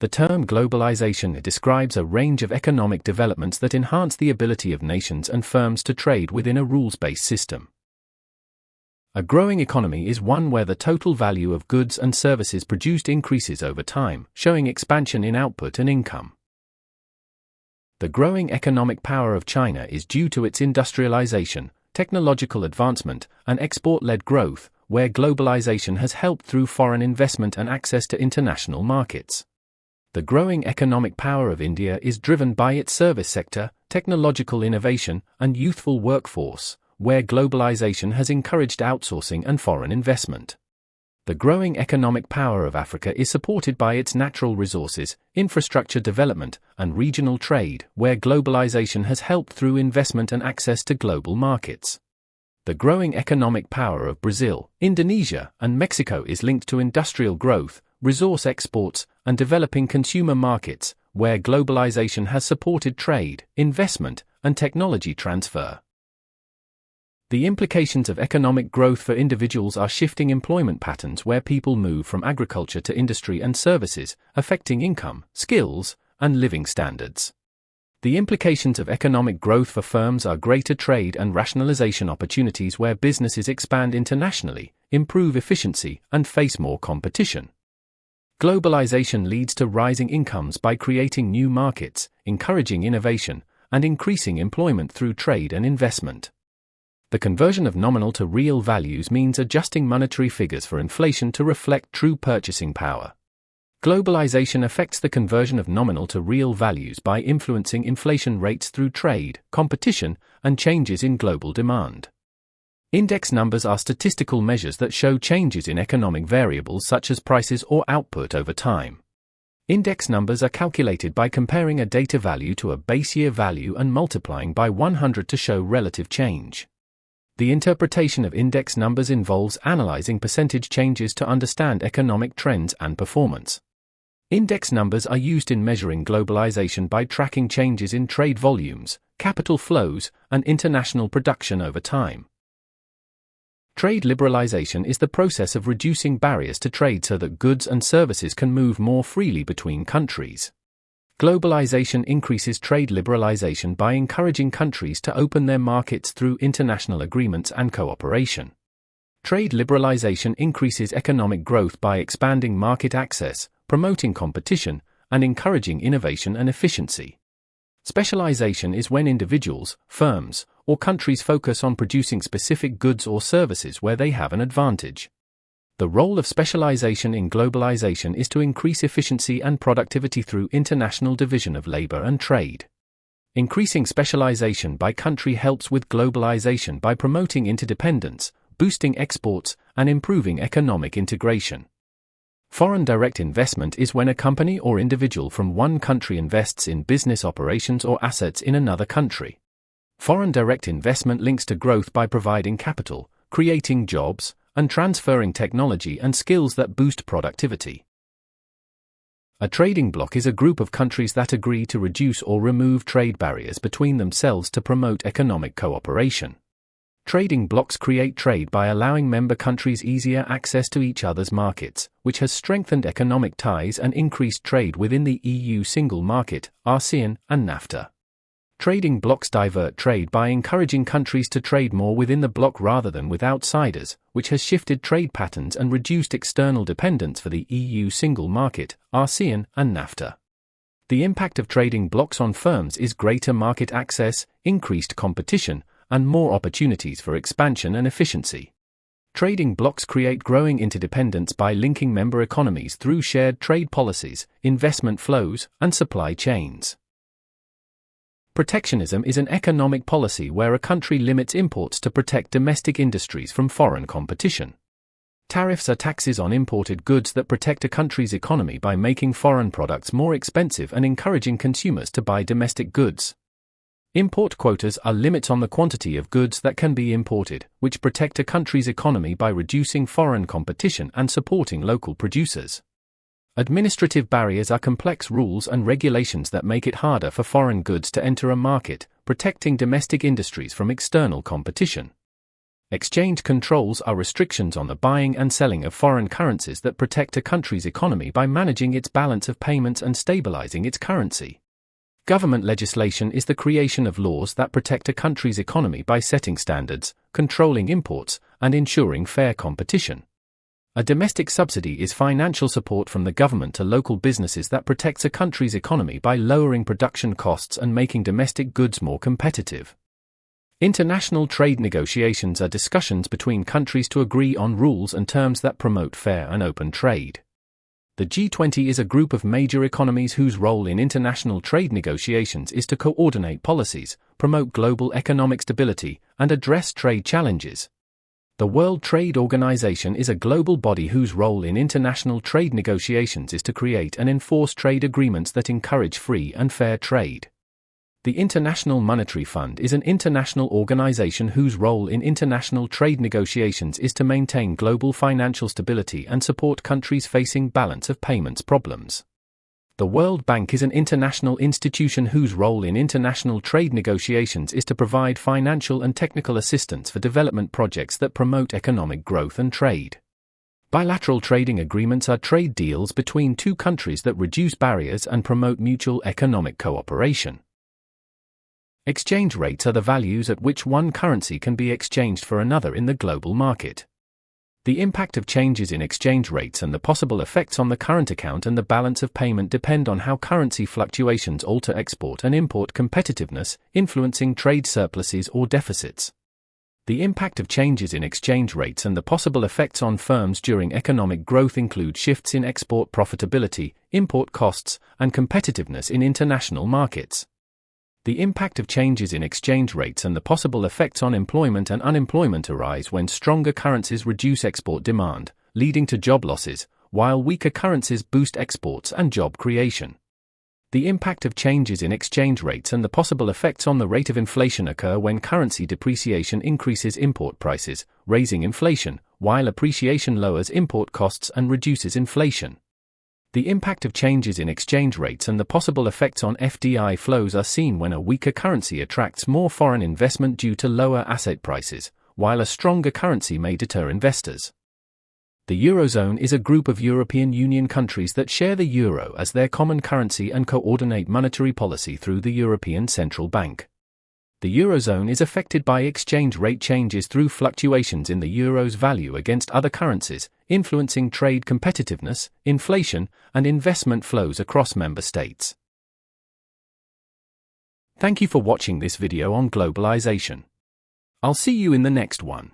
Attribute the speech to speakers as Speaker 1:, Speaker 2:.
Speaker 1: The term globalization describes a range of economic developments that enhance the ability of nations and firms to trade within a rules-based system. A growing economy is one where the total value of goods and services produced increases over time, showing expansion in output and income. The growing economic power of China is due to its industrialization, technological advancement, and export-led growth, where globalization has helped through foreign investment and access to international markets. The growing economic power of India is driven by its service sector, technological innovation, and youthful workforce, where globalization has encouraged outsourcing and foreign investment. The growing economic power of Africa is supported by its natural resources, infrastructure development, and regional trade, where globalization has helped through investment and access to global markets. The growing economic power of Brazil, Indonesia, and Mexico is linked to industrial growth, resource exports, and developing consumer markets, where globalization has supported trade, investment, and technology transfer. The implications of economic growth for individuals are shifting employment patterns where people move from agriculture to industry and services, affecting income, skills, and living standards. The implications of economic growth for firms are greater trade and rationalization opportunities where businesses expand internationally, improve efficiency, and face more competition. Globalization leads to rising incomes by creating new markets, encouraging innovation, and increasing employment through trade and investment. The conversion of nominal to real values means adjusting monetary figures for inflation to reflect true purchasing power. Globalization affects the conversion of nominal to real values by influencing inflation rates through trade, competition, and changes in global demand. Index numbers are statistical measures that show changes in economic variables such as prices or output over time. Index numbers are calculated by comparing a data value to a base year value and multiplying by 100 to show relative change. The interpretation of index numbers involves analyzing percentage changes to understand economic trends and performance. Index numbers are used in measuring globalization by tracking changes in trade volumes, capital flows, and international production over time. Trade liberalization is the process of reducing barriers to trade so that goods and services can move more freely between countries. Globalization increases trade liberalization by encouraging countries to open their markets through international agreements and cooperation. Trade liberalization increases economic growth by expanding market access, promoting competition, and encouraging innovation and efficiency. Specialization is when individuals, firms, or countries focus on producing specific goods or services where they have an advantage. The role of specialization in globalization is to increase efficiency and productivity through international division of labor and trade. Increasing specialization by country helps with globalization by promoting interdependence, boosting exports, and improving economic integration. Foreign direct investment is when a company or individual from one country invests in business operations or assets in another country. Foreign direct investment links to growth by providing capital, creating jobs, and transferring technology and skills that boost productivity. A trading bloc is a group of countries that agree to reduce or remove trade barriers between themselves to promote economic cooperation. Trading blocs create trade by allowing member countries easier access to each other's markets, which has strengthened economic ties and increased trade within the EU single market, ASEAN, and NAFTA. Trading blocs divert trade by encouraging countries to trade more within the bloc rather than with outsiders, which has shifted trade patterns and reduced external dependence for the EU single market, ASEAN, and NAFTA. The impact of trading blocs on firms is greater market access, increased competition, and more opportunities for expansion and efficiency. Trading blocs create growing interdependence by linking member economies through shared trade policies, investment flows, and supply chains. Protectionism is an economic policy where a country limits imports to protect domestic industries from foreign competition. Tariffs are taxes on imported goods that protect a country's economy by making foreign products more expensive and encouraging consumers to buy domestic goods. Import quotas are limits on the quantity of goods that can be imported, which protect a country's economy by reducing foreign competition and supporting local producers. Administrative barriers are complex rules and regulations that make it harder for foreign goods to enter a market, protecting domestic industries from external competition. Exchange controls are restrictions on the buying and selling of foreign currencies that protect a country's economy by managing its balance of payments and stabilizing its currency. Government legislation is the creation of laws that protect a country's economy by setting standards, controlling imports, and ensuring fair competition. A domestic subsidy is financial support from the government to local businesses that protects a country's economy by lowering production costs and making domestic goods more competitive. International trade negotiations are discussions between countries to agree on rules and terms that promote fair and open trade. The G20 is a group of major economies whose role in international trade negotiations is to coordinate policies, promote global economic stability, and address trade challenges. The World Trade Organization is a global body whose role in international trade negotiations is to create and enforce trade agreements that encourage free and fair trade. The International Monetary Fund is an international organization whose role in international trade negotiations is to maintain global financial stability and support countries facing balance of payments problems. The World Bank is an international institution whose role in international trade negotiations is to provide financial and technical assistance for development projects that promote economic growth and trade. Bilateral trading agreements are trade deals between two countries that reduce barriers and promote mutual economic cooperation. Exchange rates are the values at which one currency can be exchanged for another in the global market. The impact of changes in exchange rates and the possible effects on the current account and the balance of payment depend on how currency fluctuations alter export and import competitiveness, influencing trade surpluses or deficits. The impact of changes in exchange rates and the possible effects on firms during economic growth include shifts in export profitability, import costs, and competitiveness in international markets. The impact of changes in exchange rates and the possible effects on employment and unemployment arise when stronger currencies reduce export demand, leading to job losses, while weaker currencies boost exports and job creation. The impact of changes in exchange rates and the possible effects on the rate of inflation occur when currency depreciation increases import prices, raising inflation, while appreciation lowers import costs and reduces inflation. The impact of changes in exchange rates and the possible effects on FDI flows are seen when a weaker currency attracts more foreign investment due to lower asset prices, while a stronger currency may deter investors. The Eurozone is a group of European Union countries that share the euro as their common currency and coordinate monetary policy through the European Central Bank. The Eurozone is affected by exchange rate changes through fluctuations in the euro's value against other currencies, influencing trade competitiveness, inflation, and investment flows across member states. Thank you for watching this video on globalization. I'll see you in the next one.